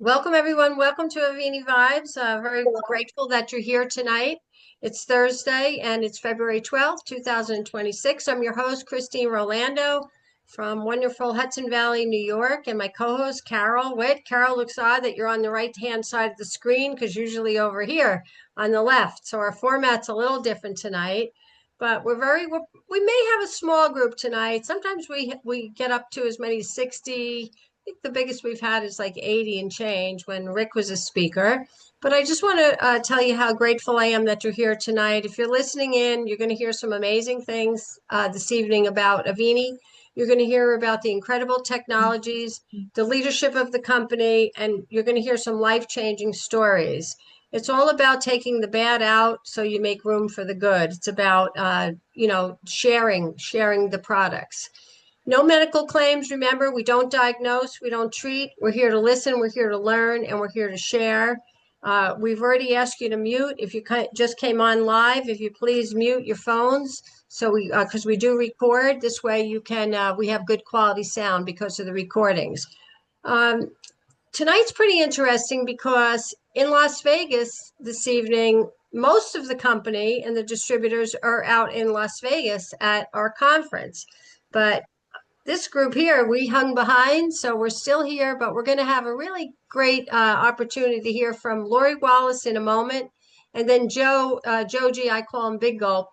Welcome, everyone. Welcome to Avini Vibes. Very grateful that you're here tonight. It's Thursday and it's February 12th, 2026. I'm your host, Christine Rolando from wonderful Hudson Valley, New York, and my co-host, Carol Witt. Carol, looks odd that you're on the right-hand side of the screen because usually over here on the left. So our format's a little different tonight, but we may have a small group tonight. Sometimes we get up to as many as 60. Think the biggest we've had is like 80 and change when Rick was a speaker. But I just want to tell you how grateful I am that you're here tonight. If you're listening in, you're going to hear some amazing things this evening about Avini. You're going to hear about the incredible technologies, the leadership of the company, and you're going to hear some life-changing stories. It's all about taking the bad out so you make room for the good. It's about, sharing the products. No medical claims. Remember, we don't diagnose, we don't treat. We're here to listen, we're here to learn, and we're here to share. We've already asked you to mute. If you just came on live, if you please mute your phones. So because we do record, this way we have good quality sound because of the recordings. Um, Tonight's pretty interesting because in Las Vegas this evening, most of the company and the distributors are out in Las Vegas at our conference. But this group here, we hung behind, so we're still here, but we're going to have a really great opportunity to hear from Lori Wallace in a moment. And then Joe G, I call him Big Gulp.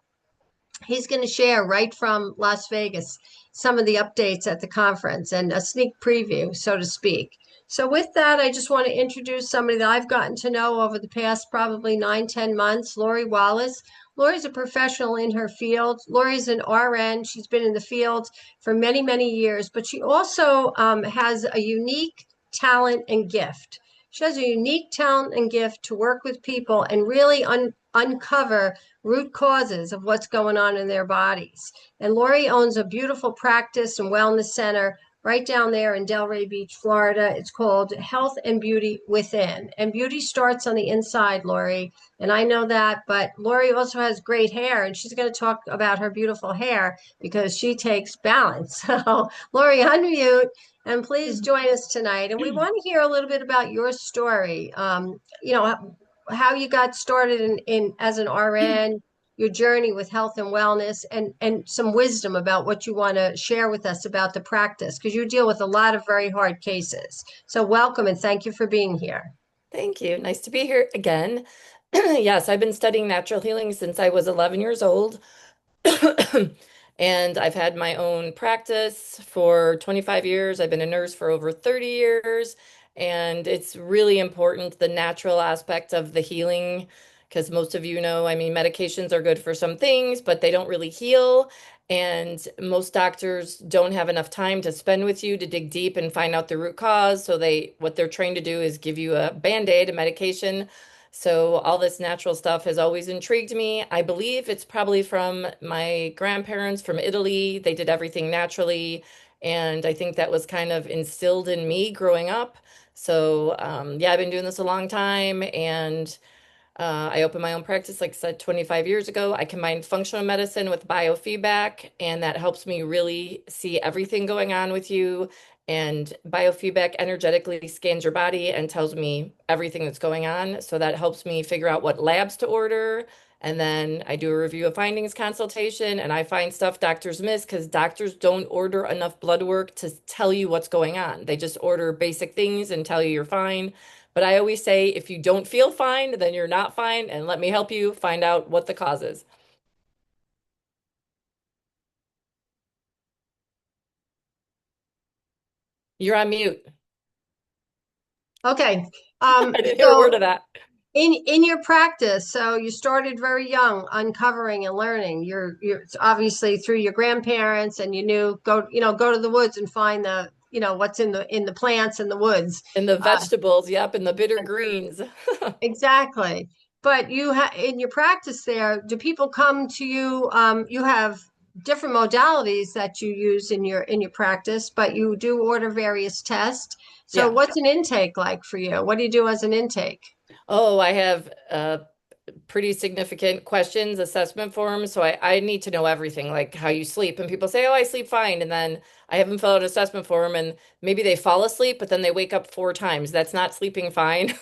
He's going to share right from Las Vegas some of the updates at the conference and a sneak preview, so to speak. So with that, I just want to introduce somebody that I've gotten to know over the past probably 9-10 months, Lori Wallace. Lori's a professional in her field. Lori's an RN. She's been in the field for many, many years, but she also has a unique talent and gift. She has a unique talent and gift to work with people and really uncover root causes of what's going on in their bodies. And Lori owns a beautiful practice and wellness center right down there in Delray Beach, Florida. It's called Health and Beauty Within. And beauty starts on the inside, Lori. And I know that, but Lori also has great hair, and she's going to talk about her beautiful hair because she takes balance. So, Lori, unmute and please join us tonight. And we want to hear a little bit about your story. How you got started in as an RN, your journey with health and wellness, and some wisdom about what you want to share with us about the practice, because you deal with a lot of very hard cases. So welcome and thank you for being here. Thank you. Nice to be here again. Yes, I've been studying natural healing since I was 11 years old. And I've had my own practice for 25 years. I've been a nurse for over 30 years. And it's really important, the natural aspect of the healing, because most of you know, I mean, medications are good for some things, but they don't really heal. And most doctors don't have enough time to spend with you to dig deep and find out the root cause. So what they're trained to do is give you a Band-Aid, a medication. So all this natural stuff has always intrigued me. I believe it's probably from my grandparents from Italy. They did everything naturally, and I think that was kind of instilled in me growing up. So yeah, I've been doing this a long time, and I opened my own practice, like I said, 25 years ago. I combined functional medicine with biofeedback, and that helps me really see everything going on with you. And biofeedback energetically scans your body and tells me everything that's going on. So that helps me figure out what labs to order. And then I do a review of findings consultation, and I find stuff doctors miss because doctors don't order enough blood work to tell you what's going on. They just order basic things and tell you you're fine. But I always say, if you don't feel fine, then you're not fine, and let me help you find out what the cause is. You're on mute. Okay. I didn't hear a So word of that. in your practice, so you started very young, uncovering and learning. You're obviously through your grandparents, and you knew go to the woods and find what's in the plants and the woods. And the Uh, vegetables, yep, and the bitter greens. exactly. But in your practice there, do people come to you? You have different modalities that you use in your practice, but you do order various tests. So Yeah. what's an intake like for you? What do you do as an intake? Oh, I have pretty significant questions, assessment forms. So I need to know everything, like how you sleep. And people say, oh, I sleep fine. And then I have them fill out an assessment form and maybe they fall asleep, but then they wake up 4 times. That's not sleeping fine.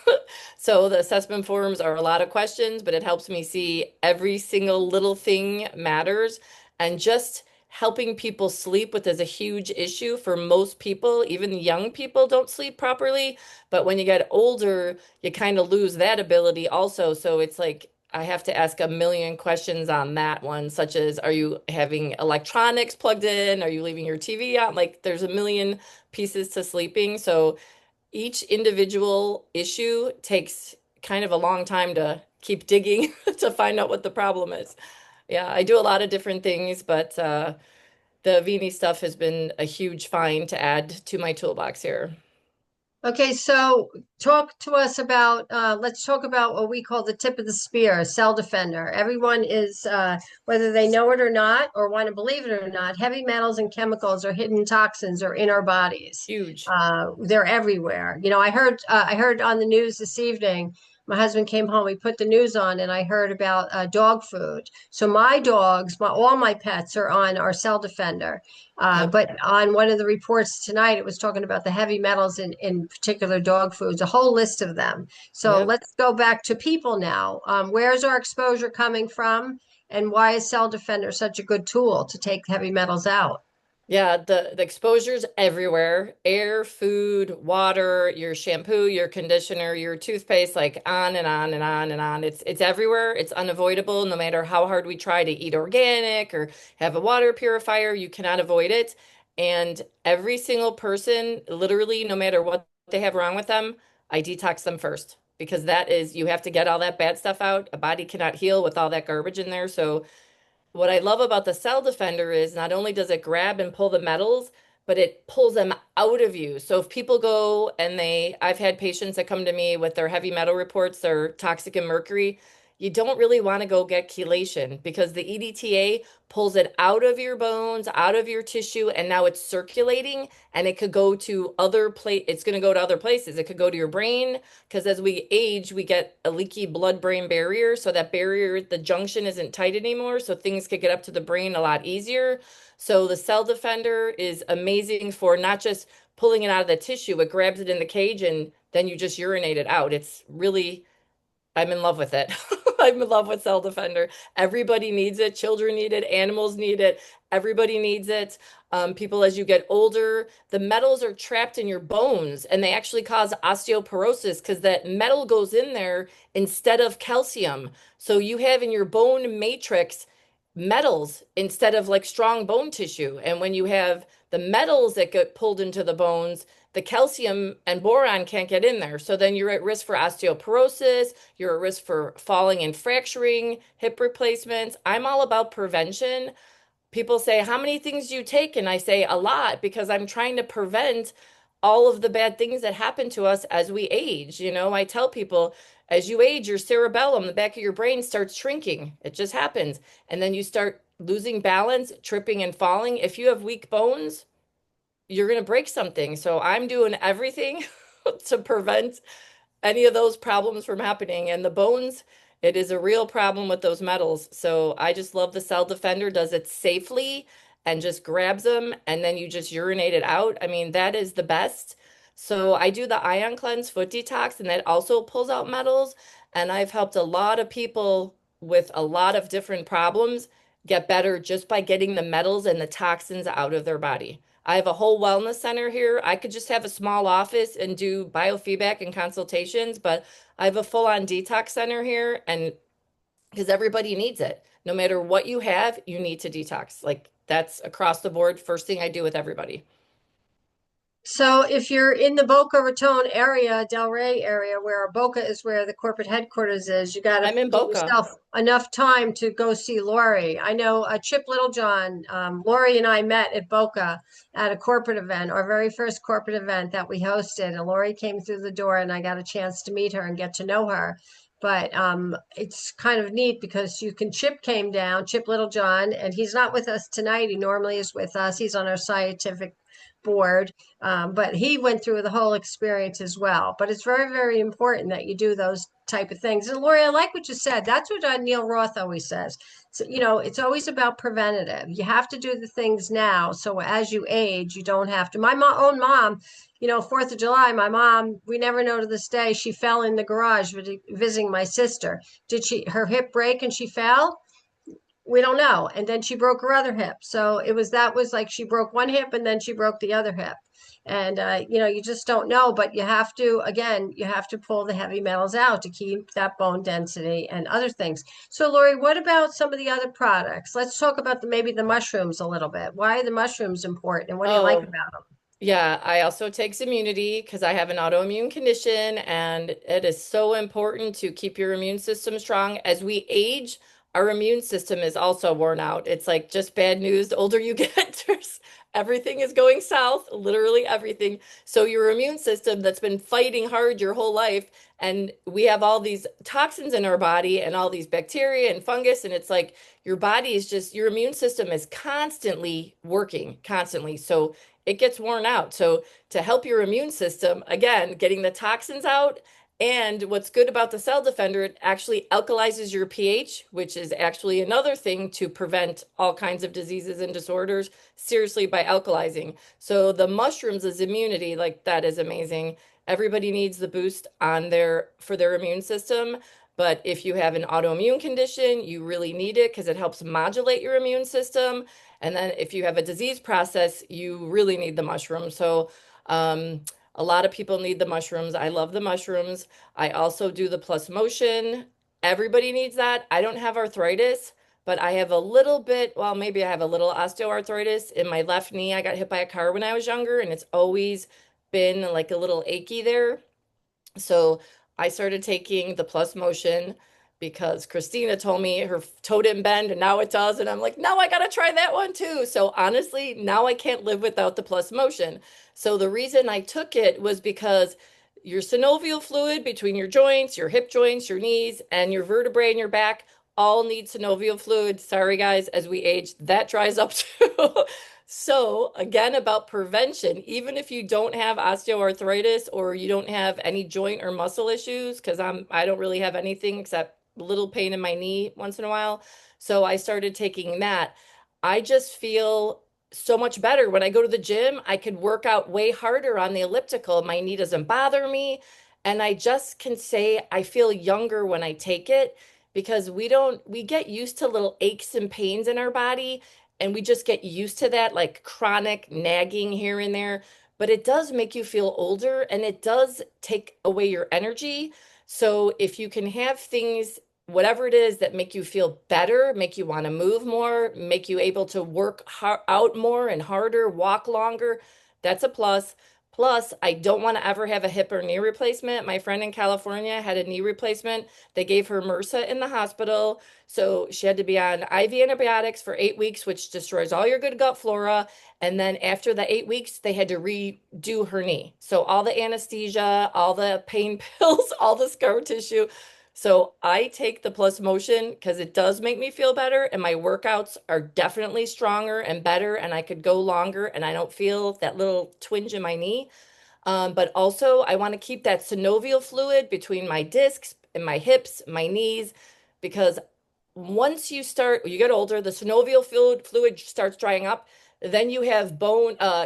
So the assessment forms are a lot of questions, but it helps me see every single little thing matters. And just helping people sleep with is a huge issue for most people. Even young people don't sleep properly. But when you get older, you kind of lose that ability also. So it's like I have to ask a million questions on that one, such as are you having electronics plugged in? Are you leaving your TV on? Like there's a million pieces to sleeping. So each individual issue takes kind of a long time to keep digging to find out what the problem is. Yeah, I do a lot of different things, but the Avini stuff has been a huge find to add to my toolbox here. Okay, so talk to us about, let's talk about what we call the tip of the spear, cell defender. Everyone is, whether they know it or not, or want to believe it or not, heavy metals and chemicals or hidden toxins are in our bodies. Huge. They're everywhere. You know, I heard on the news this evening. My husband came home. We put the news on, and I heard about dog food. So my dogs, all my pets are on our cell defender. Yep. But on one of the reports tonight, it was talking about the heavy metals in particular dog foods, a whole list of them. So Yep. let's go back to people now. Where's our exposure coming from? And why is Cell Defender such a good tool to take heavy metals out? Yeah, the exposure's everywhere. Air, food, water, your shampoo, your conditioner, your toothpaste, like on and on and on and on. It's everywhere. It's unavoidable no matter how hard we try to eat organic or have a water purifier, you cannot avoid it. And every single person, literally, no matter what they have wrong with them, I detox them first because that is you have to get all that bad stuff out. A body cannot heal with all that garbage in there. So what I love about the cell defender is not only does it grab and pull the metals, but it pulls them out of you. So if people go and I've had patients that come to me with their heavy metal reports, their toxic and mercury, you don't really want to go get chelation because the EDTA pulls it out of your bones, out of your tissue, and now it's circulating and it could go to it's going to go to other places. It could go to your brain because as we age, we get a leaky blood-brain barrier. So that barrier, the junction isn't tight anymore. So things could get up to the brain a lot easier. So the cell defender is amazing for not just pulling it out of the tissue, it grabs it in the cage and then you just urinate it out. It's really I'm in love with it. I'm in love with Cell Defender. Everybody needs it. Children need it. Animals need it. Everybody needs it. People, as you get older, the metals are trapped in your bones and they actually cause osteoporosis because that metal goes in there instead of calcium. So you have in your bone matrix metals instead of like strong bone tissue. And when you have the metals that get pulled into the bones, the calcium and boron can't get in there. So then you're at risk for osteoporosis, you're at risk for falling and fracturing, hip replacements. I'm all about prevention. People say, how many things do you take? And I say a lot because I'm trying to prevent all of the bad things that happen to us as we age. You know, I tell people as you age, your cerebellum, the back of your brain starts shrinking. It just happens. And then you start losing balance, tripping and falling. If you have weak bones, you're going to break something. So I'm doing everything to prevent any of those problems from happening. And the bones, it is a real problem with those metals. So I just love the Cell Defender does it safely and just grabs them and then you just urinate it out. I mean, that is the best. So I do the Ion Cleanse Foot Detox and that also pulls out metals. And I've helped a lot of people with a lot of different problems get better just by getting the metals and the toxins out of their body. I have a whole wellness center here. I could just have a small office and do biofeedback and consultations, but I have a full-on detox center here and because everybody needs it. No matter what you have, you need to detox. Like that's across the board. First thing I do with everybody. So if you're in the Boca Raton area, Delray area, where Boca is where the corporate headquarters is, you got to I'm in give Boca. yourself enough time to go see Lori. I know Chip Littlejohn, Lori and I met at Boca at a corporate event, our very first corporate event that we hosted. And Lori came through the door and I got a chance to meet her and get to know her. But it's kind of neat because Chip came down, Chip Littlejohn, and he's not with us tonight. He normally is with us. He's on our scientific board, but he went through the whole experience as well. But it's very, very important that you do those type of things. And Lori, I like what you said. That's what Neil Roth always says. So, it's always about preventative. You have to do the things now. So as you age, you don't have to. My own mom, 4th of July, my mom, we never know to this day, she fell in the garage visiting my sister. Did her hip break and she fell? We don't know. And then she broke her other hip. So that was like she broke one hip and then she broke the other hip. And, you just don't know, but you have to pull the heavy metals out to keep that bone density and other things. So, Lori, what about some of the other products? Let's talk about maybe the mushrooms a little bit. Why are the mushrooms important and what do you like Oh, about them? yeah, I also take immunity because I have an autoimmune condition, and it is so important to keep your immune system strong. As we age, our immune system is also worn out. It's like just bad news. The older you get, everything is going south, literally everything. So your immune system that's been fighting hard your whole life, and we have all these toxins in our body and all these bacteria and fungus, and it's like your body is just, your immune system is constantly working, constantly. So it gets worn out. So to help your immune system, again, getting the toxins out. And what's good about the cell defender, it actually alkalizes your pH, which is actually another thing to prevent all kinds of diseases and disorders, seriously, by alkalizing. So the mushrooms is immunity, like that is amazing. Everybody needs the boost on for their immune system. But if you have an autoimmune condition, you really need it because it helps modulate your immune system. And then if you have a disease process, you really need the mushrooms. So um, a lot of people need the mushrooms. I love the mushrooms. I also do the plus motion. Everybody needs that. I don't have arthritis, but I have a little bit, well, maybe I have a little osteoarthritis in my left knee. I got hit by a car when I was younger, and it's always been like a little achy there. So I started taking the plus motion because Christina told me her toe didn't bend and now it does. And I'm like, no, I got to try that one too. So honestly, now I can't live without the plus motion. So the reason I took it was because your synovial fluid between your joints, your hip joints, your knees, and your vertebrae in your back all need synovial fluid. Sorry, guys, as we age, that dries up too. So, again, about prevention, even if you don't have osteoarthritis or you don't have any joint or muscle issues, because I don't really have anything except a little pain in my knee once in a while. So I started taking that. I just feel so much better when I go to the gym. I could work out way harder on the elliptical. My knee doesn't bother me. And I just can say I feel younger when I take it because we get used to little aches and pains in our body and we just get used to that, like chronic nagging here and there. But it does make you feel older and it does take away your energy. So if you can have things, whatever it is that make you feel better, make you want to move more, make you able to work out more and harder, walk longer, that's a plus. Plus, I don't want to ever have a hip or knee replacement. My friend in California had a knee replacement. They gave her MRSA in the hospital. So she had to be on IV antibiotics for 8 weeks, which destroys all your good gut flora. And then after the 8 weeks, they had to redo her knee. So all the anesthesia, all the pain pills, all the scar tissue. So I take the plus motion because it does make me feel better. And my workouts are definitely stronger and better. And I could go longer and I don't feel that little twinge in my knee. But also, I want to keep that synovial fluid between my discs and my hips, my knees, because once you get older, the synovial fluid starts drying up. Then you have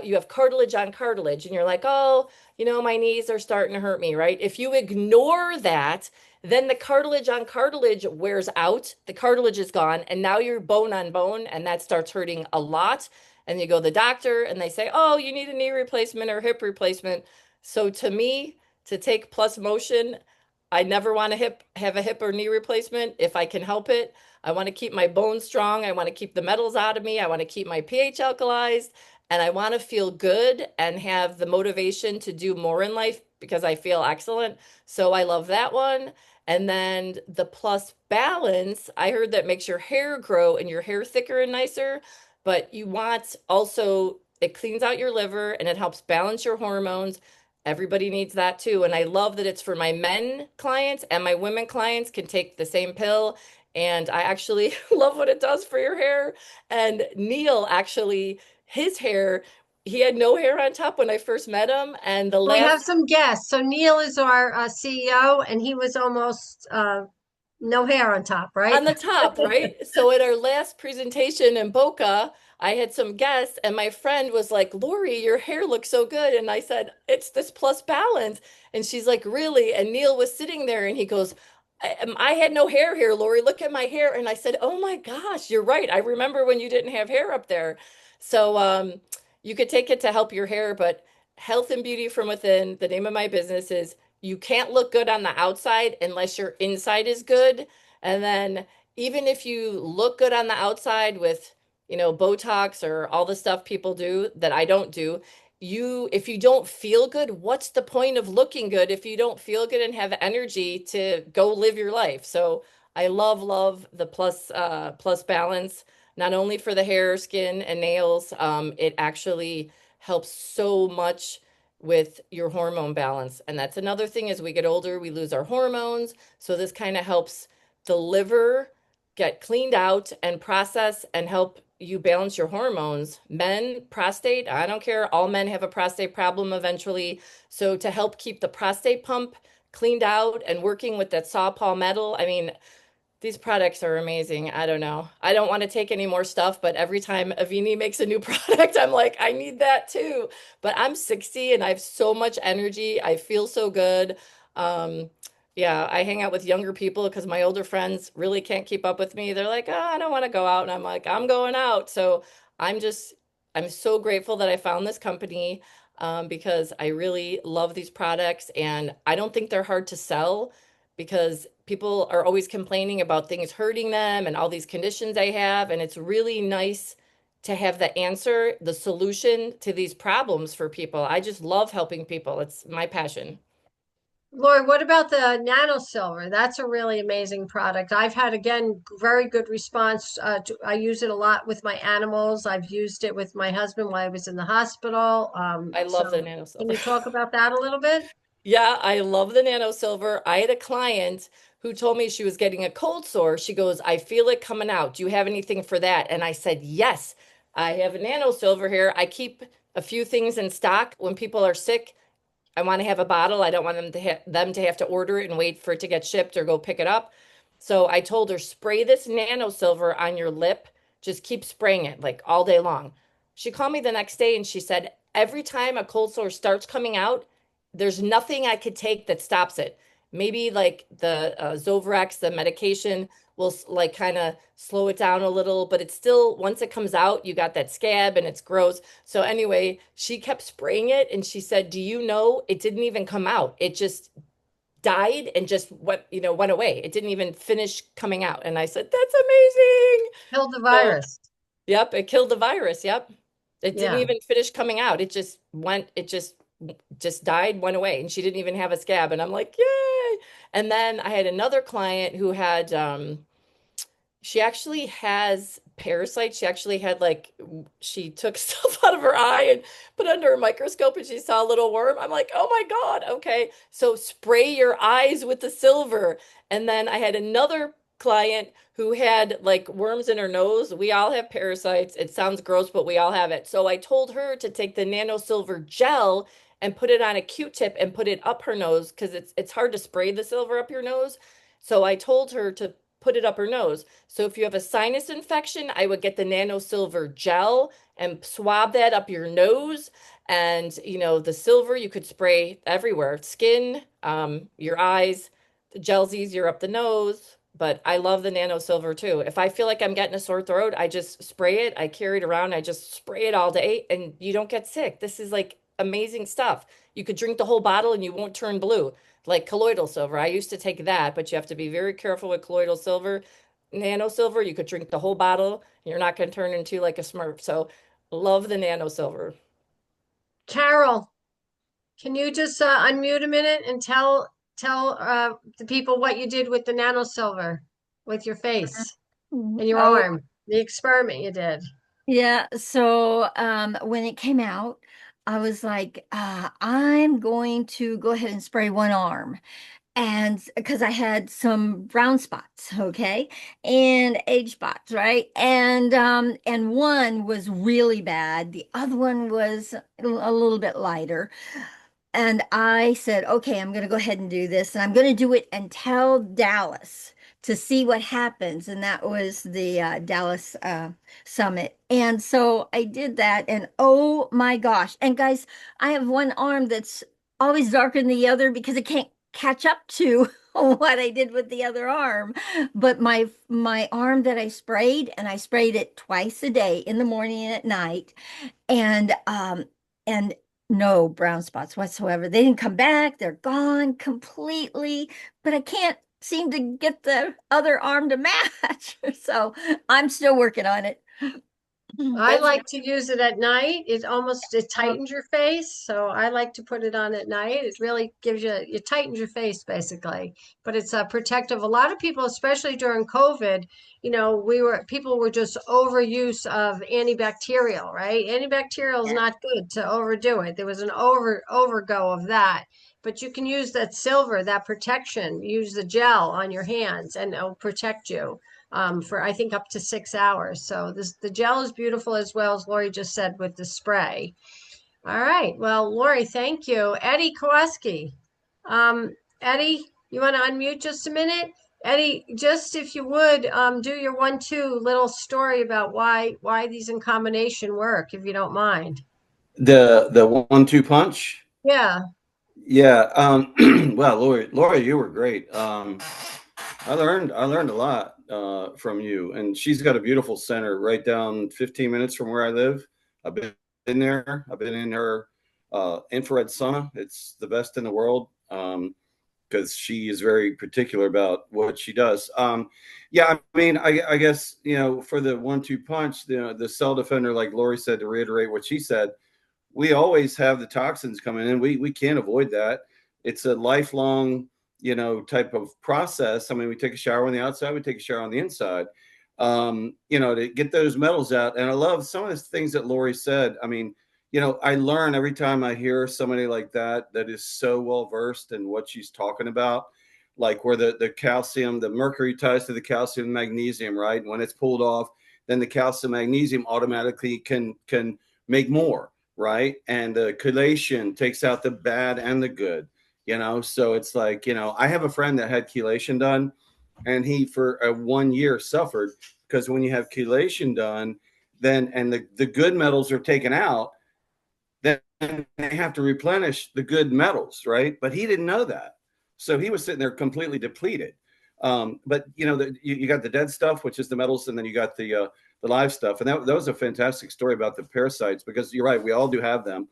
you have cartilage on cartilage, and you're like, oh, my knees are starting to hurt me, right? If you ignore that, then the cartilage on cartilage wears out, the cartilage is gone, and now you're bone on bone, and that starts hurting a lot. And you go to the doctor, and they say, oh, you need a knee replacement or hip replacement. So to me, to take plus motion, I never want to have a hip or knee replacement if I can help it. I want to keep my bones strong. I want to keep the metals out of me. I want to keep my pH alkalized. And I want to feel good and have the motivation to do more in life because I feel excellent. So I love that one. And then the plus balance, I heard that makes your hair grow and your hair thicker and nicer. But you want also, it cleans out your liver and it helps balance your hormones. Everybody needs that too. And I love that it's for my men clients and my women clients can take the same pill. And I actually love what it does for your hair. And Neil actually, his hair he had no hair on top when I first met him, and the We have last some guests. So Neil is our CEO, and he was almost no hair on top, right? on the top, right? So at our last presentation in Boca, I had some guests, and my friend was like, Lori, your hair looks so good. And I said, it's this plus balance. And she's like, really? And Neil was sitting there and he goes, I had no hair here, Lori. Look at my hair. And I said, oh my gosh, you're right. I remember when you didn't have hair up there. So you could take it to help your hair, but health and beauty from within, the name of my business is you can't look good on the outside unless your inside is good. And then even if you look good on the outside with, Botox or all the stuff people do that I don't do, if you don't feel good, what's the point of looking good if you don't feel good and have energy to go live your life? So I love the plus balance, not only for the hair, skin, and nails. It actually helps so much with your hormone balance. And that's another thing as we get older, we lose our hormones. So this kind of helps the liver get cleaned out and process and help you balance your hormones. Men, prostate, I don't care. All men have a prostate problem eventually. So to help keep the prostate pump cleaned out and working with that saw palmetto, I mean, these products are amazing. I don't know. I don't want to take any more stuff, but every time Avini makes a new product, I'm like, I need that too. But I'm 60 and I have so much energy. I feel so good. Um, yeah, I hang out with younger people because my older friends really can't keep up with me. They're like, oh, I don't want to go out. And I'm like, I'm going out. So I'm just, I'm so grateful that I found this company because I really love these products and I don't think they're hard to sell because people are always complaining about things hurting them and all these conditions they have. And it's really nice to have the answer, the solution to these problems for people. I just love helping people. It's my passion. Lori, what about the nano silver? That's a really amazing product. I've had, again, very good response. I use it a lot with my animals. I've used it with my husband while I was in the hospital. I love the So nano can silver. you talk about that a little bit? Yeah, I love the nano silver. I had a client who told me she was getting a cold sore. She goes, I feel it coming out. Do you have anything for that? And I said, yes, I have a nano silver here. I keep a few things in stock when people are sick. I want to have a bottle. I don't want them to have to order it and wait for it to get shipped or go pick it up. So I told her, spray this nano silver on your lip. Just keep spraying it like all day long. She called me the next day and she said, every time a cold sore starts coming out, there's nothing I could take that stops it. Maybe like the Zovirax, the medication will like kind of slow it down a little, but it's still, once it comes out, you got that scab and it's gross. So anyway, she kept spraying it and she said, "Do you know it didn't even come out. It just died and just went away. It didn't even finish coming out." And I said, "That's amazing." Kill the So, virus. yep, it killed the virus. Yep. It didn't Yeah. even finish coming out. It just died, went away, and she didn't even have a scab. And I'm like, "Yay." And then I had another client who had she actually has parasites. She actually had she took stuff out of her eye and put it under a microscope and she saw a little worm. I'm like, oh my God, okay. So spray your eyes with the silver. And then I had another client who had like worms in her nose. We all have parasites. It sounds gross, but we all have it. So I told her to take the nano silver gel and put it on a Q-tip and put it up her nose because it's hard to spray the silver up your nose. So I told her to put it up her nose. So if you have a sinus infection, I would get the nano silver gel and swab that up your nose. And the silver you could spray everywhere, skin, your eyes. The gel's easier up the nose, but I love the nano silver too. If I feel like I'm getting a sore throat, I just spray it. I carry it around. I just spray it all day, and you don't get sick. This is like amazing stuff. You could drink the whole bottle and you won't turn blue like colloidal silver. I used to take that, but you have to be very careful with colloidal silver. Nano silver, you could drink the whole bottle. You're not going to turn into like a Smurf. So love the nano silver. Carol, can you just unmute a minute and tell the people what you did with the nano silver with your face and your Oh, arm, the experiment you did? yeah. So when it came out, I was like, I'm going to go ahead and spray one arm. and because I had some brown spots, okay, and age spots, right? And one was really bad. The other one was a little bit lighter. And I said, okay, I'm going to go ahead and do this. And I'm going to do it and tell Dallas to see what happens. And that was the Dallas summit. And so I did that. And oh my gosh. And guys, I have one arm that's always darker than the other because it can't catch up to what I did with the other arm. But my arm that I sprayed, and I sprayed it twice a day, in the morning and at night, and no brown spots whatsoever. They didn't come back. They're gone completely, but I can't seem to get the other arm to match. So I'm still working on it. I like to use it at night. It tightens your face. So I like to put it on at night. It really gives you, it tightens your face basically, but it's protective. A lot of people, especially during COVID, people were just overuse of antibacterial, right? Antibacterial is Yeah. not good to overdo it. There was an overgo of that. But you can use that silver, that protection, use the gel on your hands and it'll protect you for I think up to 6 hours. So the gel is beautiful as well as Lori just said with the spray. All right. Well, Lori, thank you. Eddie Kowalski. Eddie, you want to unmute just a minute? Eddie, just if you would, do your 1-2 little story about why these in combination work, if you don't mind. The 1-2 punch. Yeah. Yeah. Well, Lori, you were great. I learned a lot from you, and she's got a beautiful center right down 15 minutes from where I live. I've been in there. I've been in her infrared sauna. It's the best in the world because she is very particular about what she does. Yeah, I mean, I guess for the 1-2 punch, the cell defender, like Lori said, to reiterate what she said, we always have the toxins coming in. We can't avoid that. It's a lifelong, type of process. I mean, we take a shower on the outside, we take a shower on the inside, to get those metals out. And I love some of the things that Lori said. I mean, I learn every time I hear somebody like that is so well versed in what she's talking about, like where the calcium, the mercury ties to the calcium and magnesium, right? When it's pulled off, then the calcium magnesium automatically can make more, right? And the chelation takes out the bad and the good, so it's like, I have a friend that had chelation done, and he for 1 year suffered because when you have chelation done, then and the good metals are taken out, then they have to replenish the good metals, right? But he didn't know that, so he was sitting there completely depleted. But you got the dead stuff, which is the metals, and then you got the live stuff. And that was a fantastic story about the parasites, because you're right, we all do have them.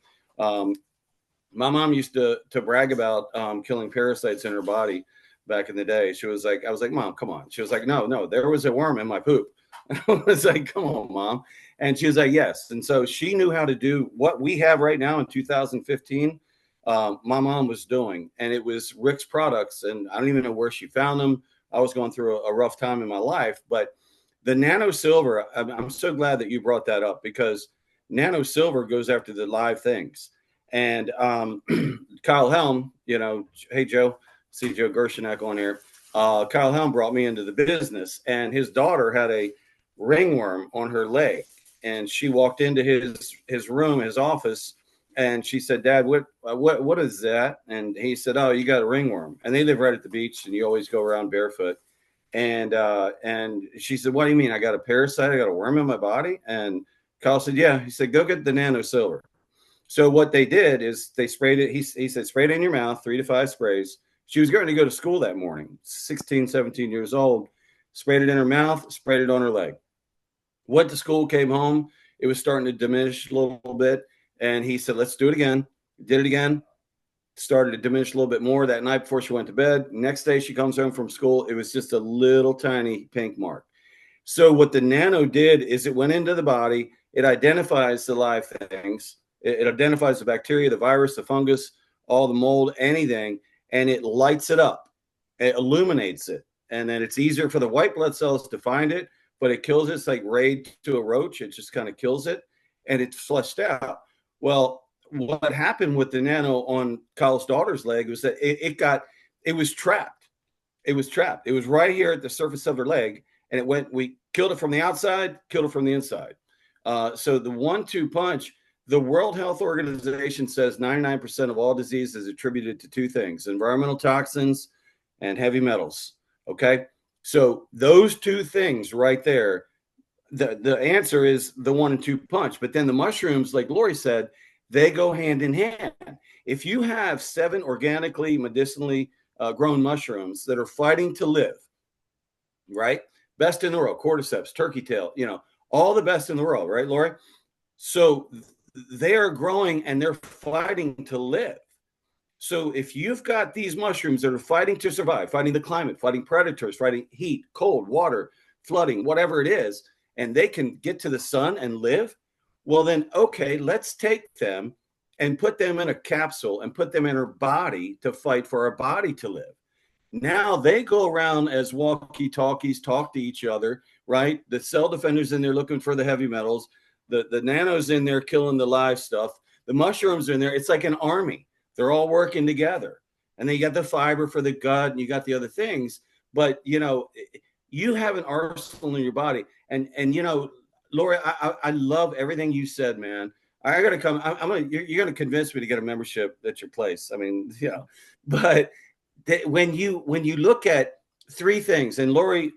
My mom used to brag about killing parasites in her body back in the day. She was like, I was like, Mom, come on. She was like, no, there was a worm in my poop. I was like, come on, Mom. And she was like, yes. And so she knew how to do what we have right now in 2015. My mom was doing, and it was Rick's products. And I don't even know where she found them. I was going through a rough time in my life, but the nano silver, I'm so glad that you brought that up, because nano silver goes after the live things. And Kyle Helm, hey, Joe, see Joe Gershonak on here. Kyle Helm brought me into the business, and his daughter had a ringworm on her leg. And she walked into his room, his office, and she said, Dad, what is that? And he said, oh, you got a ringworm. And they live right at the beach, and you always go around barefoot. And she said, what do you mean? I got a parasite? I got a worm in my body? And Kyle said, yeah. He said, go get the nano silver. So what they did is they sprayed it. He said, spray it in your mouth, 3 to 5 sprays. She was going to go to school that morning, 16, 17 years old, sprayed it in her mouth, sprayed it on her leg. Went to school, came home. It was starting to diminish a little bit. And he said, let's do it again. Did it again. Started to diminish a little bit more that night before she went to bed. Next day, she comes home from school. It was just a little tiny pink mark. So what the nano did is it went into the body. It identifies the live things. It identifies the bacteria, the virus, the fungus, all the mold, anything, and it lights it up. It illuminates it. And then it's easier for the white blood cells to find it, but it kills it. It's like raid to a roach. It just kind of kills it, and it's flushed out. Well, what happened with the nano on Kyle's daughter's leg was that it got It was trapped. It was trapped. It was right here at the surface of her leg, and we killed it from the outside, killed it from the inside. So the 1-2 punch, the World Health Organization says 99% of all disease is attributed to two things: environmental toxins and heavy metals. Okay. So those two things right there, the answer is the 1-2 punch. But then the mushrooms, like Lori said, they go hand in hand. If you have 7 organically, medicinally grown mushrooms that are fighting to live, right? Best in the world, cordyceps, turkey tail, all the best in the world, right, Lori? So they are growing and they're fighting to live. So if you've got these mushrooms that are fighting to survive, fighting the climate, fighting predators, fighting heat, cold, water, flooding, whatever it is, and they can get to the sun and live, well then, okay, let's take them and put them in a capsule and put them in our body to fight for our body to live. Now they go around as walkie-talkies, talk to each other, right? The cell defenders in there looking for the heavy metals, the nanos in there killing the live stuff, the mushrooms are in there. It's like an army. They're all working together. And then you got the fiber for the gut and you got the other things. But, you have an arsenal in your body. And Lori, I love everything you said, man. I got to come. You're going to convince me to get a membership at your place. I mean, but when you look at 3 things, and Lori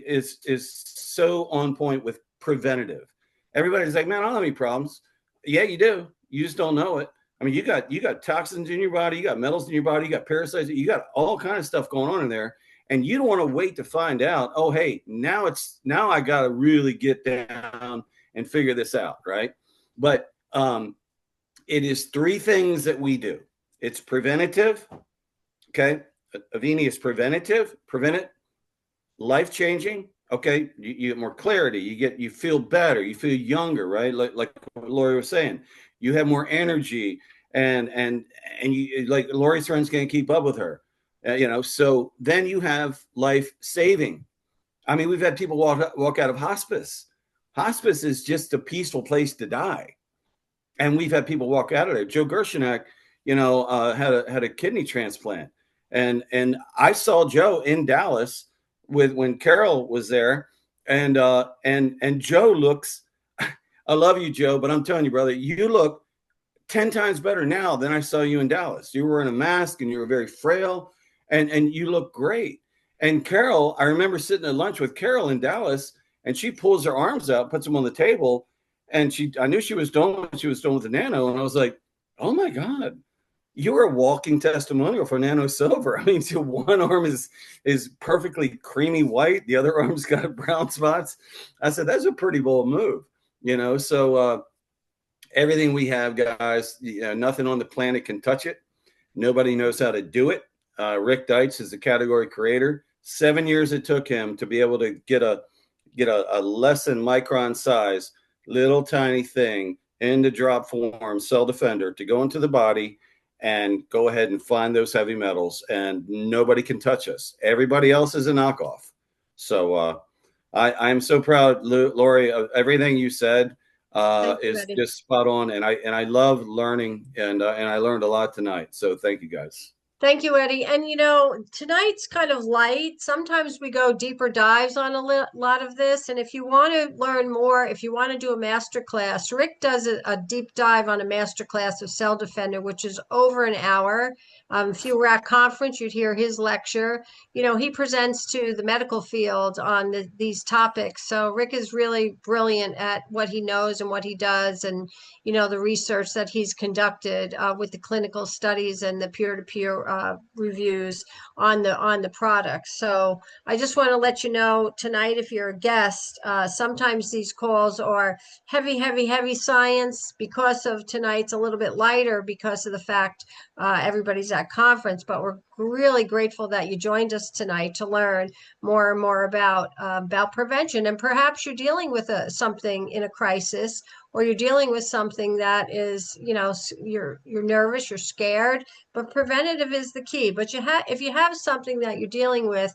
is so on point with preventative. Everybody's like, man, I don't have any problems. Yeah, you do. You just don't know it. I mean, you got toxins in your body, you got metals in your body, you got parasites, you got all kind of stuff going on in there, and you don't want to wait to find out. Oh, hey, now I got to really get down and figure this out, right? But it is 3 things that we do. It's preventative. Okay, Avini is preventative, prevent it, life-changing. Okay, you get more clarity, you feel better, you feel younger, right? Like what Lori was saying, you have more energy, and you, like, Lori's friends can't keep up with her, So then you have life-saving. I mean, we've had people walk out of hospice. Hospice is just a peaceful place to die, and we've had people walk out of there. Joe Gershonak, had a kidney transplant. And I saw Joe in Dallas when Carol was there, and Joe looks. I love you, Joe, but I'm telling you, brother, you look 10 times better now than I saw you in Dallas. You were wearing a mask and you were very frail, and you look great. And Carol, I remember sitting at lunch with Carol in Dallas, and she pulls her arms out, puts them on the table, and I knew she was done when she was done with the nano, and I was like, oh my God. You're a walking testimonial for Nano Silver. I mean, so one arm is perfectly creamy white, the other arm's got brown spots. I said, that's a pretty bold move, So everything we have, guys, nothing on the planet can touch it. Nobody knows how to do it. Rick Deitz is the category creator. 7 years it took him to be able to get a less than micron size, little tiny thing in the drop form cell defender to go into the body and go ahead and find those heavy metals, and nobody can touch us. Everybody else is a knockoff. So I'm so proud, Lori, of everything you said. Is just spot on, and I love learning, and I learned a lot tonight. So thank you, guys. Thank you, Eddie. And tonight's kind of light. Sometimes we go deeper dives on a lot of this. And if you want to learn more, if you want to do a master class, Rick does a deep dive on a master class of Cell Defender, which is over an hour. If you were at conference, you'd hear his lecture. He presents to the medical field on these topics. So Rick is really brilliant at what he knows and what he does, and the research that he's conducted with the clinical studies and the peer-to-peer reviews on the products. So I just want to let you know tonight, if you're a guest, sometimes these calls are heavy science. Because of tonight's a little bit lighter because of the fact everybody's at conference, but we're really grateful that you joined us tonight to learn more and more about prevention. And perhaps you're dealing with something in a crisis, or you're dealing with something that is, you're nervous, you're scared, but preventative is the key. But if you have something that you're dealing with,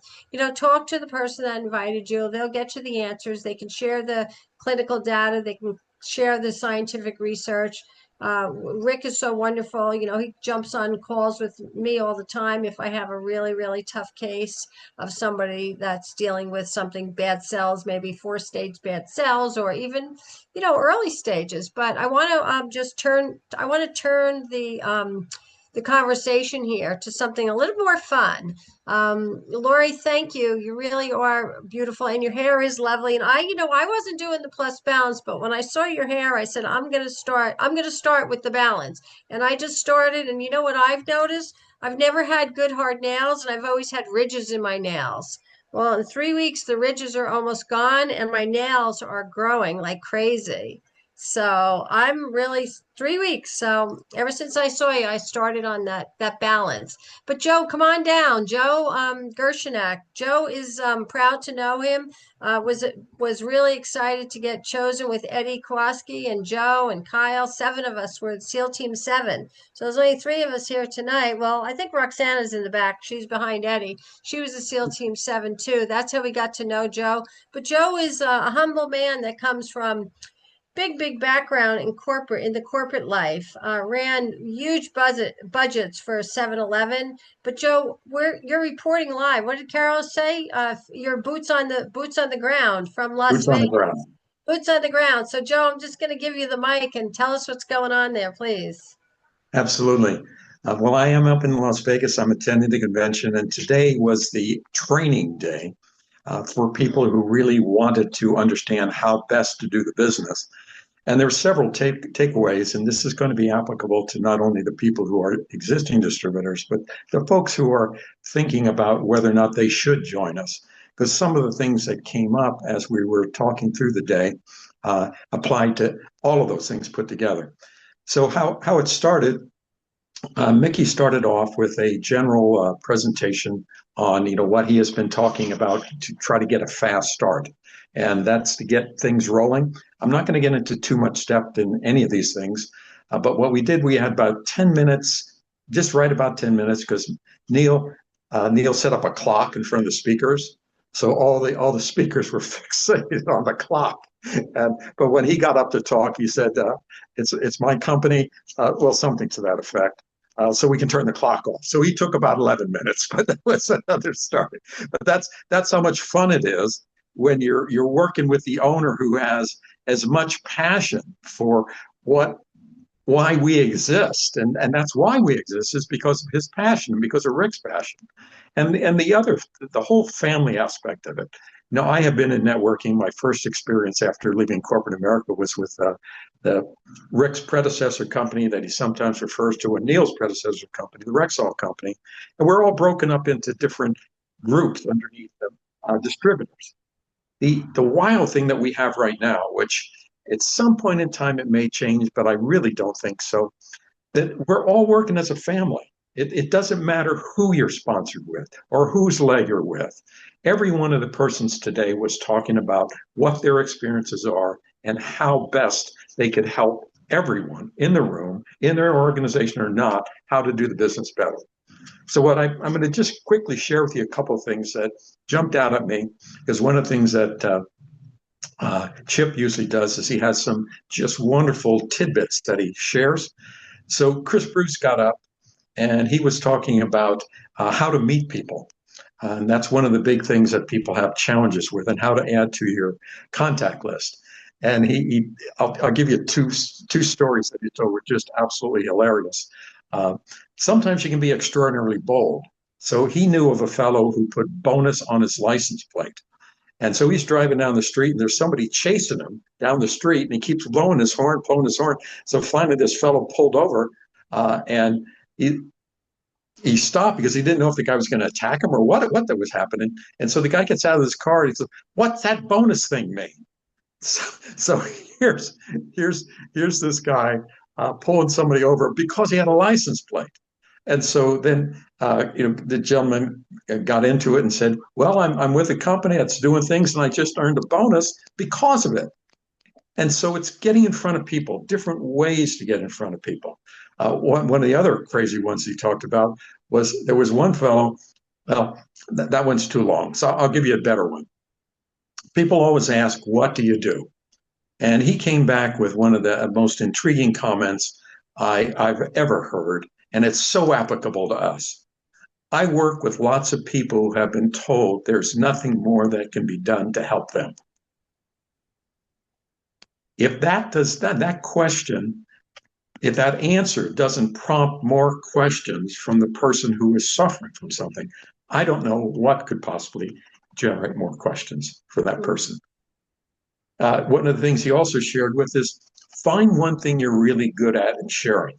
talk to the person that invited you. They'll get you the answers. They can share the clinical data. They can share the scientific research. Rick is so wonderful. You know, he jumps on calls with me all the time if I have a really, really tough case of somebody that's dealing with something bad cells, maybe 4-stage bad cells, or even, you know, early stages. But I want to I want to turn the conversation here to something a little more fun. Lori, thank you. You really are beautiful, and your hair is lovely. And you know, I wasn't doing the plus balance, but when I saw your hair, I said, I'm going to start. I'm going to start with the balance. And I just started. And you know what I've noticed? I've never had good hard nails, and I've always had ridges in my nails. Well, in 3 weeks, the ridges are almost gone, and my nails are growing like crazy. So I'm really 3 weeks. So ever since I saw you, I started on that balance. But Joe, come on down. Joe Gershanak. Joe is proud to know him. Was really excited to get chosen with Eddie Kowalski and Joe and Kyle. 7 of us were at SEAL Team 7. So there's only 3 of us here tonight. Well, I think Roxana's in the back. She's behind Eddie. She was a SEAL Team 7 too. That's how we got to know Joe. But Joe is a humble man that comes from big background in the corporate life, ran huge budgets for 7-Eleven. But Joe, you're reporting live. What did Carol say? Your boots on the ground from Las Boots on the Vegas. ground. Boots on the ground. So Joe, I'm just going to give you the mic and tell us what's going on there, please. Absolutely. Well, I am up in Las Vegas. I'm attending the convention, and today was the training day for people who really wanted to understand how best to do the business. And there are several takeaways, and this is going to be applicable to not only the people who are existing distributors, but the folks who are thinking about whether or not they should join us. Because some of the things that came up as we were talking through the day applied to all of those things put together. So how it started, Mickey started off with a general presentation on what he has been talking about to try to get a fast start. And that's to get things rolling. I'm not going to get into too much depth in any of these things, but what we did, we had about 10 minutes, just right about 10 minutes, because Neil set up a clock in front of the speakers, so all the speakers were fixated on the clock. But when he got up to talk, he said, "It's my company," well, something to that effect. So we can turn the clock off. So he took about 11 minutes, but that was another story. But that's how much fun it is when you're working with the owner who has as much passion for why we exist, and that's why we exist, is because of his passion and because of Rick's passion, and the whole family aspect of it. Now, I have been in networking. My first experience after leaving corporate America was with the Rick's predecessor company that he sometimes refers to, and Neil's predecessor company, the Rexall company, and we're all broken up into different groups underneath the distributors. The wild thing that we have right now, which at some point in time it may change, but I really don't think so, that we're all working as a family. It doesn't matter who you're sponsored with or whose leg you're with. Every one of the persons today was talking about what their experiences are and how best they could help everyone in the room, in their organization or not, how to do the business better. So what I'm going to just quickly share with you a couple of things that jumped out at me, because one of the things that Chip usually does is he has some just wonderful tidbits that he shares. So Chris Bruce got up and he was talking about how to meet people. And that's one of the big things that people have challenges with, and how to add to your contact list. And I'll give you two stories that he told were just absolutely hilarious. Sometimes you can be extraordinarily bold. So he knew of a fellow who put bonus on his license plate. And so he's driving down the street and there's somebody chasing him down the street and he keeps blowing his horn. So finally this fellow pulled over and he stopped because he didn't know if the guy was going to attack him or what that was happening. And so the guy gets out of his car and he says, "What's that bonus thing mean?" So here's this guy pulling somebody over because he had a license plate. And so then the gentleman got into it and said, "Well, I'm with a company that's doing things and I just earned a bonus because of it." And so it's getting in front of people, different ways to get in front of people. One of the other crazy ones he talked about was there was one fellow, well, that one's too long, so I'll give you a better one. People always ask, "What do you do?" And he came back with one of the most intriguing comments I've ever heard, and it's so applicable to us. I work with lots of people who have been told there's nothing more that can be done to help them. If that question, if that answer doesn't prompt more questions from the person who is suffering from something, I don't know what could possibly generate more questions for that person. One of the things he also shared with is find one thing you're really good at in sharing.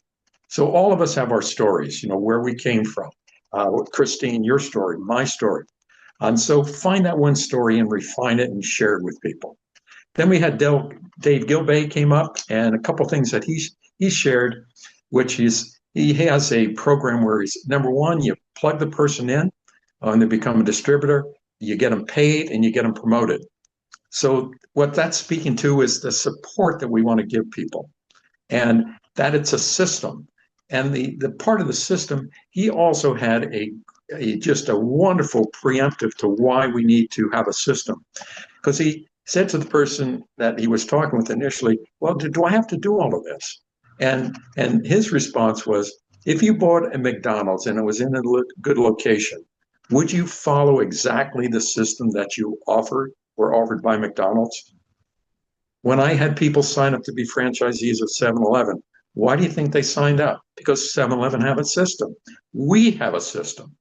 So all of us have our stories, where we came from. Christine, your story, my story. And so find that one story and refine it and share it with people. Then we had Dave Gilbay came up, and a couple things that he shared, which is he has a program where he's, number one, you plug the person in and they become a distributor, you get them paid and you get them promoted. So what that's speaking to is the support that we want to give people, and that it's a system. And the part of the system, he also had just a wonderful preemptive to why we need to have a system. Because he said to the person that he was talking with initially, well, do I have to do all of this? And his response was, if you bought a McDonald's and it was in a good location, would you follow exactly the system that you were offered by McDonald's? When I had people sign up to be franchisees of 7-Eleven, why do you think they signed up? Because 7-Eleven have a system. We have a system.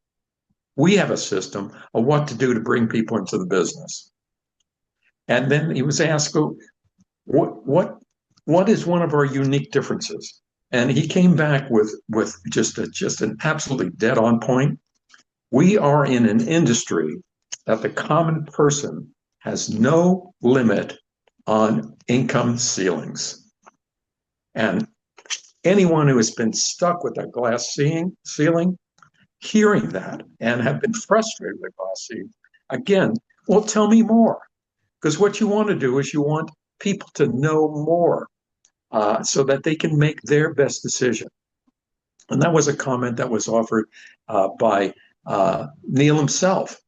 We have a system of what to do to bring people into the business. And then he was asked, what is one of our unique differences? And he came back with just an absolutely dead on point. We are in an industry that the common person has no limit on income ceilings. And anyone who has been stuck with a glass ceiling, hearing that and have been frustrated with glass ceiling, again, well, tell me more. Because what you want to do is you want people to know more so that they can make their best decision. And that was a comment that was offered by Neil himself.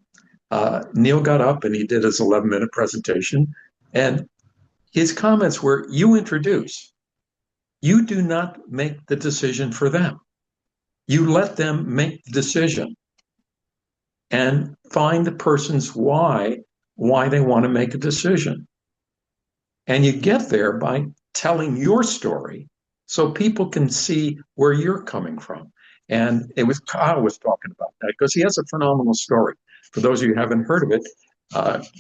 Neil got up and he did his 11-minute presentation. And his comments were, you introduce. You do not make the decision for them. You let them make the decision and find the person's why they want to make a decision. And you get there by telling your story so people can see where you're coming from. And it was Kyle was talking about that because he has a phenomenal story. For those of you who haven't heard of it,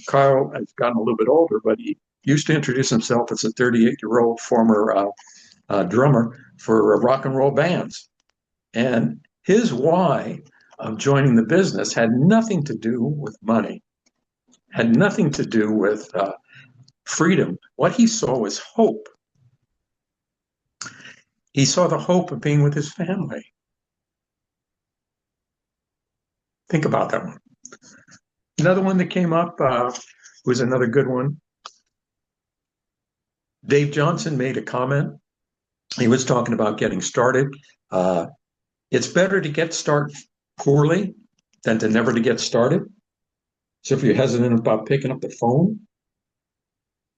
Kyle has gotten a little bit older, but he used to introduce himself as a 38-year-old former drummer for rock and roll bands. And his why of joining the business had nothing to do with money, had nothing to do with freedom. What he saw was hope. He saw the hope of being with his family. Think about that one. Another one that came up was another good one. Dave Johnson made a comment. He was talking about getting started. It's better to get started poorly than to never to get started. So if you're hesitant about picking up the phone,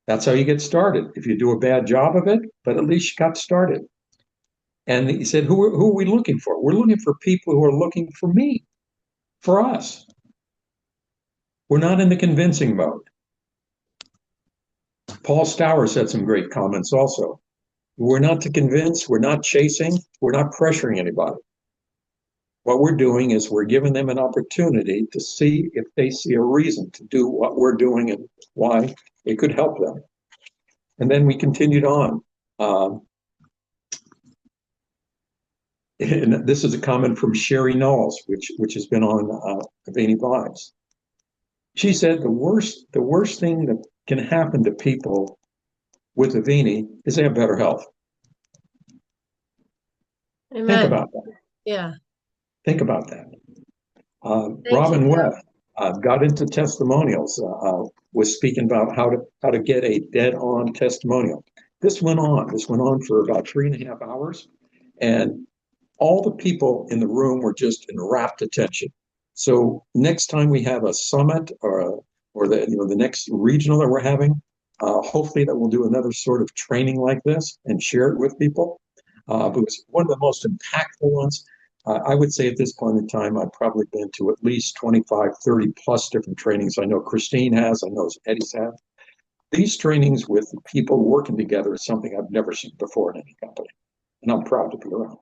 that's how you get started. If you do a bad job of it, but at least you got started. And he said, who are we looking for? We're looking for people who are looking for me, for us. We're not in the convincing mode. Paul Stour said some great comments also. We're not to convince, we're not chasing, we're not pressuring anybody. What we're doing is we're giving them an opportunity to see if they see a reason to do what we're doing and why it could help them. And then we continued on. And this is a comment from Sherry Knowles, which has been on Avini Vibes. She said the worst thing that can happen to people with Avini is they have better health. Amen. Think about that. Yeah. Think about that. Robin Webb got into testimonials, was speaking about how to get a dead-on testimonial. This went on for about 3.5 hours, and all the people in the room were just in rapt attention. So next time we have a summit or the next regional that we're having, hopefully that we'll do another sort of training like this and share it with people. It was one of the most impactful ones. I would say at this point in time, I've probably been to at least 25, 30 plus different trainings. I know Christine has, I know Eddie's have. These trainings with people working together is something I've never seen before in any company, and I'm proud to be around.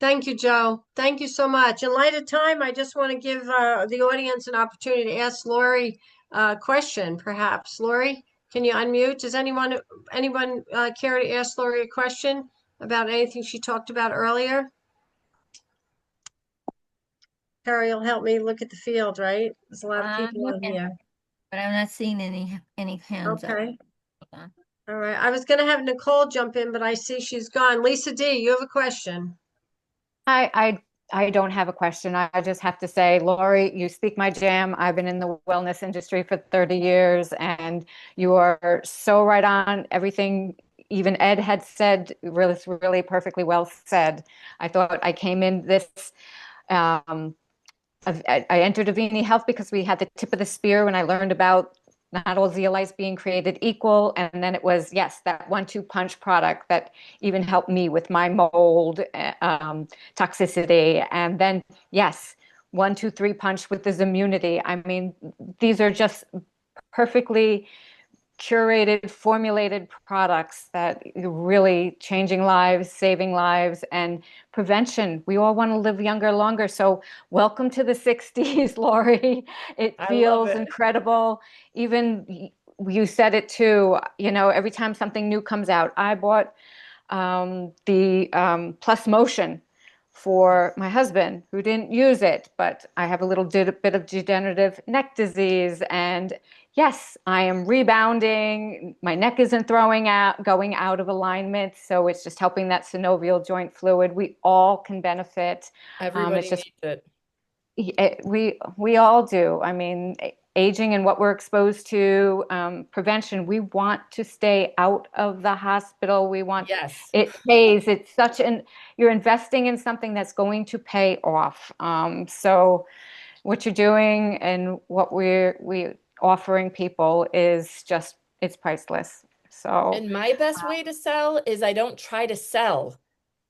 Thank you, Joe. Thank you so much. In light of time, I just want to give the audience an opportunity to ask Lori a question, perhaps. Lori, can you unmute? Does anyone care to ask Lori a question about anything she talked about earlier? Carrie will help me look at the field, right? There's a lot of I'm people in looking, here. but I'm not seeing any hands up. Okay. Hold on. All right. I was going to have Nicole jump in, but I see she's gone. Lisa D, you have a question. I don't have a question. I just have to say, Lori, you speak my jam. I've been in the wellness industry for 30 years, and you are so right on. Everything even Ed had said really perfectly well said. I thought I came in this um, I entered Avini Health because we had the tip of the spear when I learned about not all zeolites being created equal. And then it was, yes, that 1-2 punch product that even helped me with my mold toxicity. And then, yes, 1, 2, 3 punch with this immunity. I mean, these are just perfectly curated, formulated products that really changing lives, saving lives, and prevention. We all want to live younger, longer. So welcome to the 60s, Lori. It I love feels it. incredible. Even you said it too, every time something new comes out. I bought the Plus Motion for my husband who didn't use it, but I have a little bit of degenerative neck disease. And yes, I am rebounding. My neck isn't going out of alignment. So it's just helping that synovial joint fluid. We all can benefit. Everybody It's just needs it. we all do. I mean, aging and what we're exposed to, prevention. We want to stay out of the hospital. We want Yes. it pays. It's such an you're investing in something that's going to pay off. So what you're doing and what we offering people is just it's priceless. So And my best way to sell is I don't try to sell.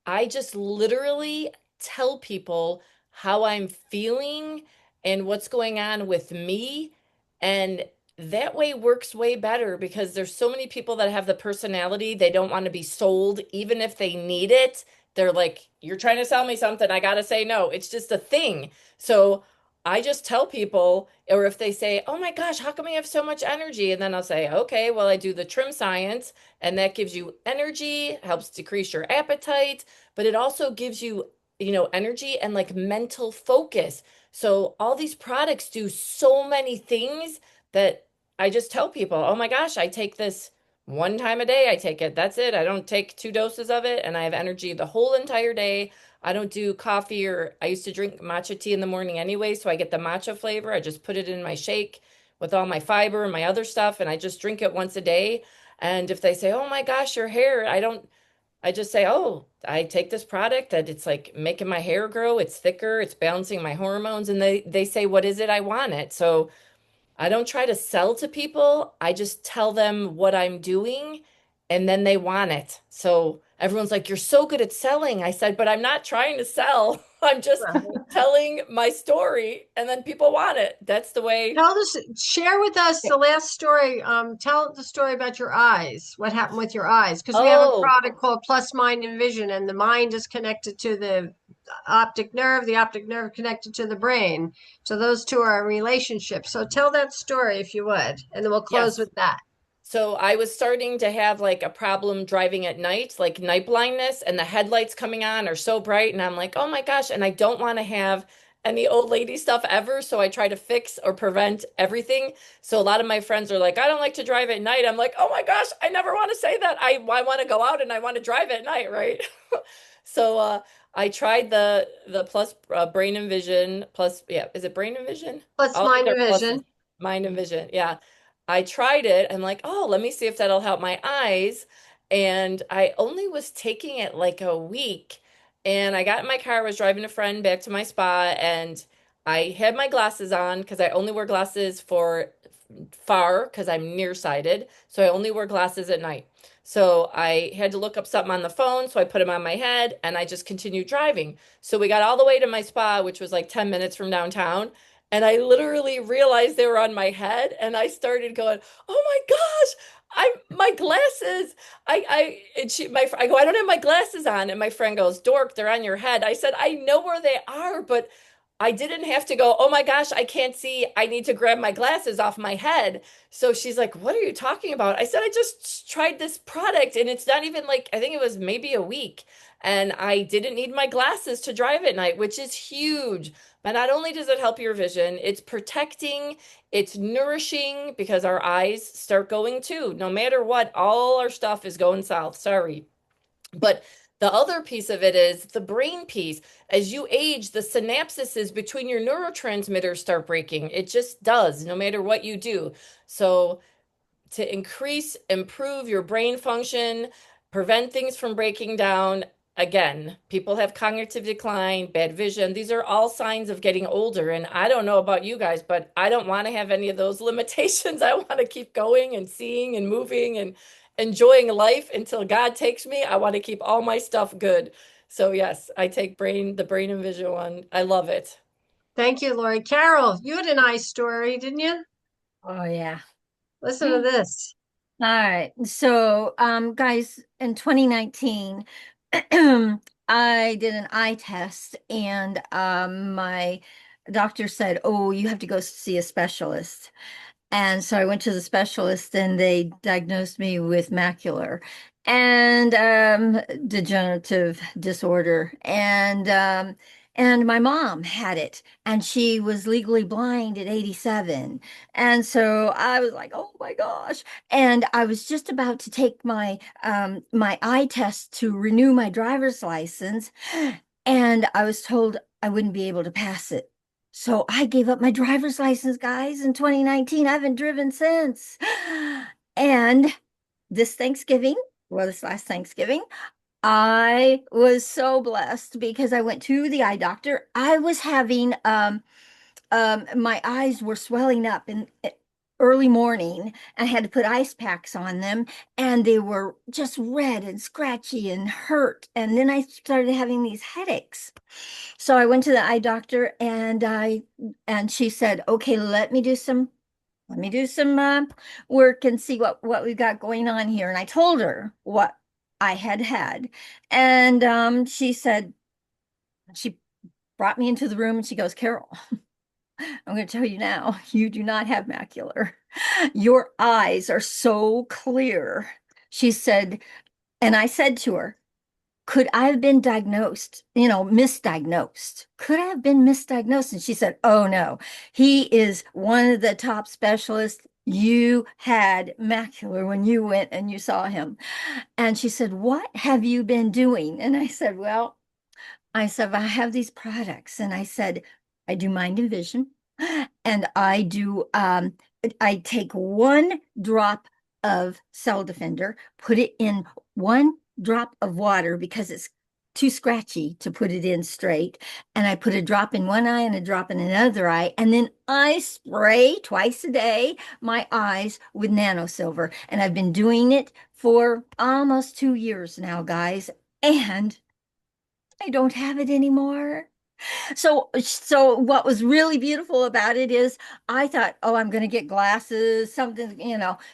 I just literally tell people how I'm feeling and what's going on with me. And that way works way better because there's so many people that have the personality, they don't want to be sold, even if they need it. They're like, you're trying to sell me something. I got to say no. It's just a thing. So I just tell people, or if they say, oh my gosh, how come you have so much energy? And then I'll say, okay, well, I do the trim science, and that gives you energy, helps decrease your appetite, but it also gives you, energy and like mental focus. So all these products do so many things that I just tell people, oh my gosh, I take this one time a day. I take it. That's it. I don't take 2 doses of it, and I have energy the whole entire day. I don't do coffee, or I used to drink matcha tea in the morning anyway, so I get the matcha flavor. I just put it in my shake with all my fiber and my other stuff, and I just drink it once a day. And if they say, "Oh my gosh, your hair," I just say, "Oh, I take this product that it's like making my hair grow. It's thicker, it's balancing my hormones." And they say, "What is it? I want it." So I don't try to sell to people. I just tell them what I'm doing, and then they want it. So everyone's like, "You're so good at selling." I said, "But I'm not trying to sell. I'm just telling my story, and then people want it." That's the way. Share with us the last story. Tell the story about your eyes. What happened with your eyes? Because we have a Oh, product called Plus Mind and Vision, and the mind is connected to the optic nerve connected to the brain. So those two are a relationship. So tell that story if you would, and then we'll close yes. with that. So I was starting to have like a problem driving at night, like night blindness, and the headlights coming on are so bright. And I'm like, oh my gosh. And I don't want to have any old lady stuff ever. So I try to fix or prevent everything. So a lot of my friends are like, I don't like to drive at night. I'm like, oh my gosh, I never want to say that. I want to go out and I want to drive at night, right? So I tried the plus brain and vision plus, yeah, is it brain and vision? Plus All these Mind are and pluses. Vision. Mind and vision. Yeah. I tried it. I'm like, oh, let me see if that'll help my eyes. And I only was taking it like a week. And I got in my car, was driving a friend back to my spa, and I had my glasses on because I only wear glasses for far because I'm nearsighted. So I only wear glasses at night. So I had to look up something on the phone. So I put them on my head and I just continued driving. So we got all the way to my spa, which was like 10 minutes from downtown. And I literally realized they were on my head. And I started going, oh my gosh, my glasses. I go, I don't have my glasses on. And my friend goes, Dork, they're on your head. I said, I know where they are, but I didn't have to go, oh my gosh, I can't see. I need to grab my glasses off my head. So she's like, what are you talking about? I said, I just tried this product and it's not even like, I think it was maybe a week. And I didn't need my glasses to drive at night, which is huge. But not only does it help your vision, it's protecting, it's nourishing because our eyes start going too. No matter what, all our stuff is going south. Sorry. But the other piece of it is the brain piece. As you age, the synapses between your neurotransmitters start breaking. It just does, no matter what you do. So to increase, improve your brain function, prevent things from breaking down. Again, people have cognitive decline, bad vision. These are all signs of getting older. And I don't know about you guys, but I don't want to have any of those limitations. I want to keep going and seeing and moving and enjoying life until God takes me. I want to keep all my stuff good. So yes, I take the brain and vision one. I love it. Thank you, Lori. Carol, you had a nice story, didn't you? Oh, yeah. Listen to this. All right. So, guys, in 2019, I did an eye test and my doctor said, "Oh, you have to go see a specialist." And so I went to the specialist and they diagnosed me with macular and degenerative disorder. And my mom had it and she was legally blind at 87. And so I was like, oh my gosh. And I was just about to take my eye test to renew my driver's license, and I was told I wouldn't be able to pass it. So I gave up my driver's license, guys, in 2019. I haven't driven since. And this last Thanksgiving, I was so blessed because I went to the eye doctor. I was having my eyes were swelling up in early morning. I had to put ice packs on them and they were just red and scratchy and hurt. And then I started having these headaches. So I went to the eye doctor and she said, "Okay, let me do some work and see what we've got going on here." And I told her what I had had. And she brought me into the room and she goes, "Carol, I'm going to tell you now, you do not have macular. Your eyes are so clear." She said, and I said to her, "Could I have been misdiagnosed? Could I have been misdiagnosed?" And she said, "Oh no, he is one of the top specialists. You had macular when you went and you saw him." And she said, "What have you been doing?" And I said, I have these products. And I said, I do mind and vision. And I take 1 drop of Cell Defender, put it in 1 drop of water because it's too scratchy to put it in straight. And I put a drop in one eye and a drop in another eye. And then I spray twice a day my eyes with nano silver. And I've been doing it for almost 2 years now, guys. And I don't have it anymore. So what was really beautiful about it is I thought, oh, I'm going to get glasses, something.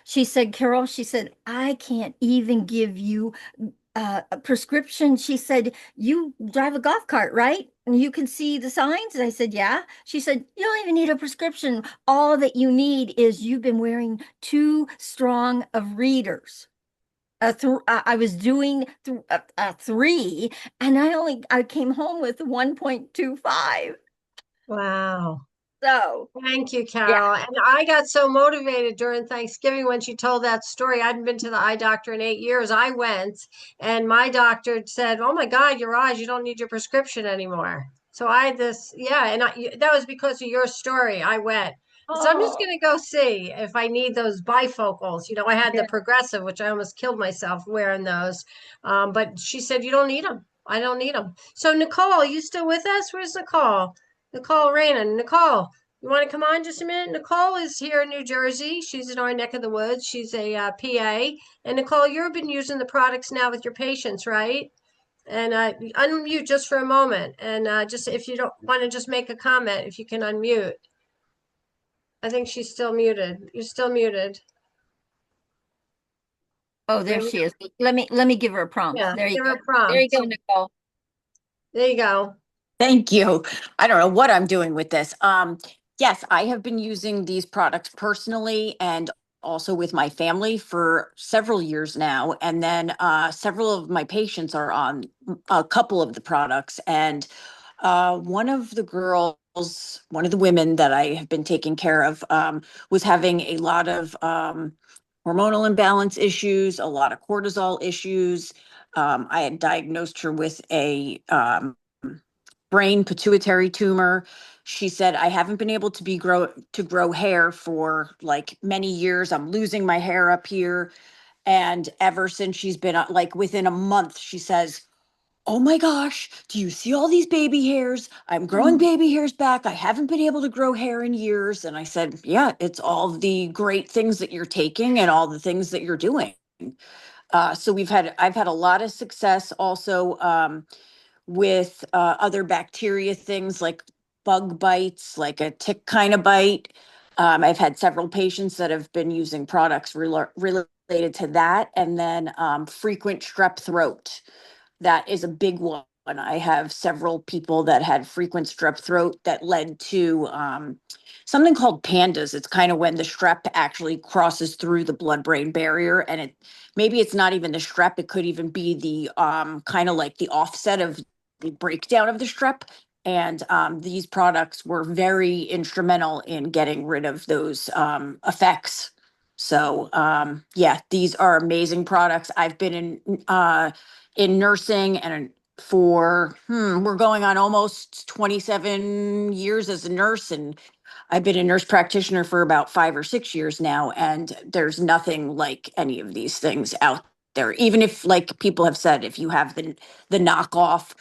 She said, "Carol," she said, "I can't even give you a prescription." She said, "You drive a golf cart, right? And you can see the signs." And I said, "Yeah." She said, "You don't even need a prescription. All that you need is you've been wearing too strong of readers." I was doing 3, and I came home with 1.25. Wow. So Thank you, yeah. Carol. And I got so motivated during Thanksgiving when she told that story. I hadn't been to the eye doctor in 8 years. I went, and my doctor said, "Oh my God, your eyes, you don't need your prescription anymore." So I had this, yeah, and that was because of your story. I went. So I'm just Oh, going to go see if I need those bifocals. I had the yeah. progressive, which I almost killed myself wearing those. But she said, "You don't need them. I don't need them." So, Nicole, you still with us? Where's Nicole? Nicole Rainin. Nicole. You want to come on just a minute? Nicole is here in New Jersey. She's in our neck of the woods. She's a PA. And Nicole, you've been using the products now with your patients, right? And unmute just for a moment. And just if you don't want to just make a comment, if you can unmute. I think she's still muted. You're still muted. Oh, there Maybe, she is. Let me give her a prompt. yeah, There you give go. her a prompt. There you go, Nicole. There you go. Thank you. I don't know what I'm doing with this. Yes, I have been using these products personally and also with my family for several years now. And then several of my patients are on a couple of the products. And one of the girls, one of the women that I have been taking care of, was having a lot of hormonal imbalance issues, a lot of cortisol issues. I had diagnosed her with a brain pituitary tumor. She said, I haven't been able to grow hair for like many years. I'm losing my hair up here. And ever since she's been like within a month, she says, oh my gosh, do you see all these baby hairs? I'm growing baby hairs back. I haven't been able to grow hair in years. And I said, yeah, it's all the great things that you're taking and all the things that you're doing. So I've had a lot of success also. With other bacteria things like bug bites, like a tick kind of bite. I've had several patients that have been using products related to that. And then frequent strep throat. That is a big one. I have several people that had frequent strep throat that led to something called pandas. It's kind of when the strep actually crosses through the blood-brain barrier, and maybe it's not even the strep. It could even be the kind of like the offset of the breakdown of the strep. And these products were very instrumental in getting rid of those effects. So yeah, these are amazing products. I've been in nursing and for we're going on almost 27 years as a nurse, and I've been a nurse practitioner for about 5 or 6 years now, and there's nothing like any of these things out there. Even if, like people have said, if you have the knockoff,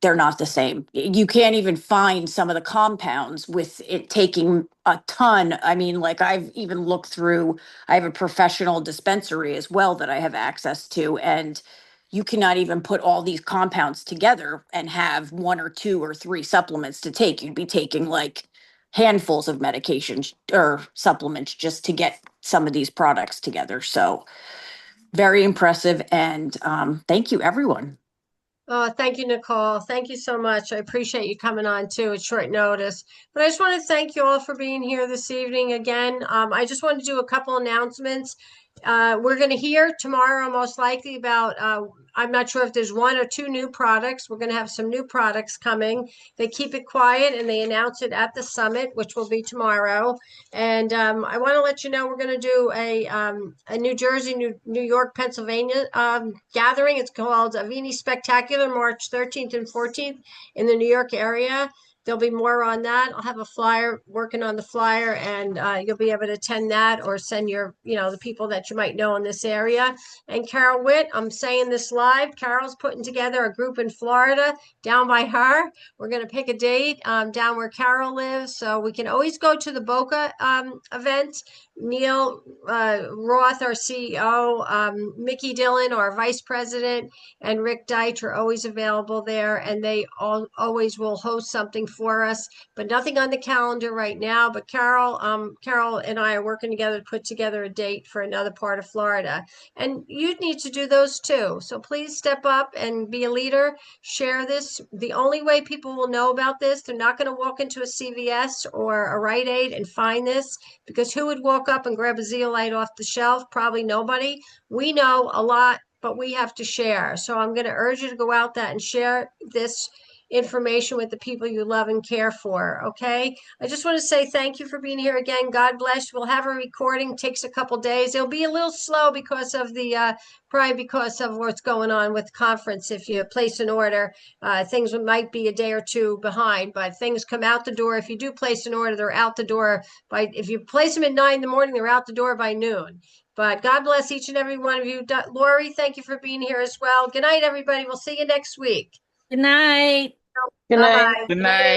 they're not the same. You can't even find some of the compounds with it taking a ton. I mean, like I've even looked through, I have a professional dispensary as well that I have access to, and you cannot even put all these compounds together and have 1 or 2 or 3 supplements to take. You'd be taking like handfuls of medications or supplements just to get some of these products together. So very impressive. And thank you, everyone. Oh, thank you, Nicole. Thank you so much. I appreciate you coming on too at short notice. But I just want to thank you all for being here this evening again. I just want to do a couple announcements. We're going to hear tomorrow, most likely, about, I'm not sure if there's 1 or 2 new products. We're going to have some new products coming. They keep it quiet and they announce it at the summit, which will be tomorrow. And I want to let you know we're going to do a New Jersey, New York, Pennsylvania gathering. It's called Avini Spectacular, March 13th and 14th in the New York area. There'll be more on that. I'll have a flyer, working on the flyer, and you'll be able to attend that or send the people that you might know in this area. And Carol Witt, I'm saying this live. Carol's putting together a group in Florida down by her. We're going to pick a date down where Carol lives. So we can always go to the Boca event. Neil Roth, our CEO, Mickey Dillon, our vice president, and Rick Deitch are always available there, and they always will host something for us, but nothing on the calendar right now. But Carol and I are working together to put together a date for another part of Florida, and you need to do those too. So please step up and be a leader. Share this. The only way people will know about this, they're not going to walk into a CVS or a Rite Aid and find this, because who would walk up and grab a zeolite off the shelf? Probably nobody. We know a lot, but we have to share. So I'm going to urge you to go out there and share this information with the people you love and care for. Okay. I just want to say thank you for being here again. God bless. We'll have a recording. It takes a couple days. It'll be a little slow because of probably because of what's going on with conference. If you place an order, things might be a day or 2 behind, but things come out the door. If you do place an order, they're out the door if you place them at 9 in the morning, they're out the door by noon. But God bless each and every one of you. Lori, thank you for being here as well. Good night, everybody. We'll see you next week. Good night. Good night. Bye-bye. Good night.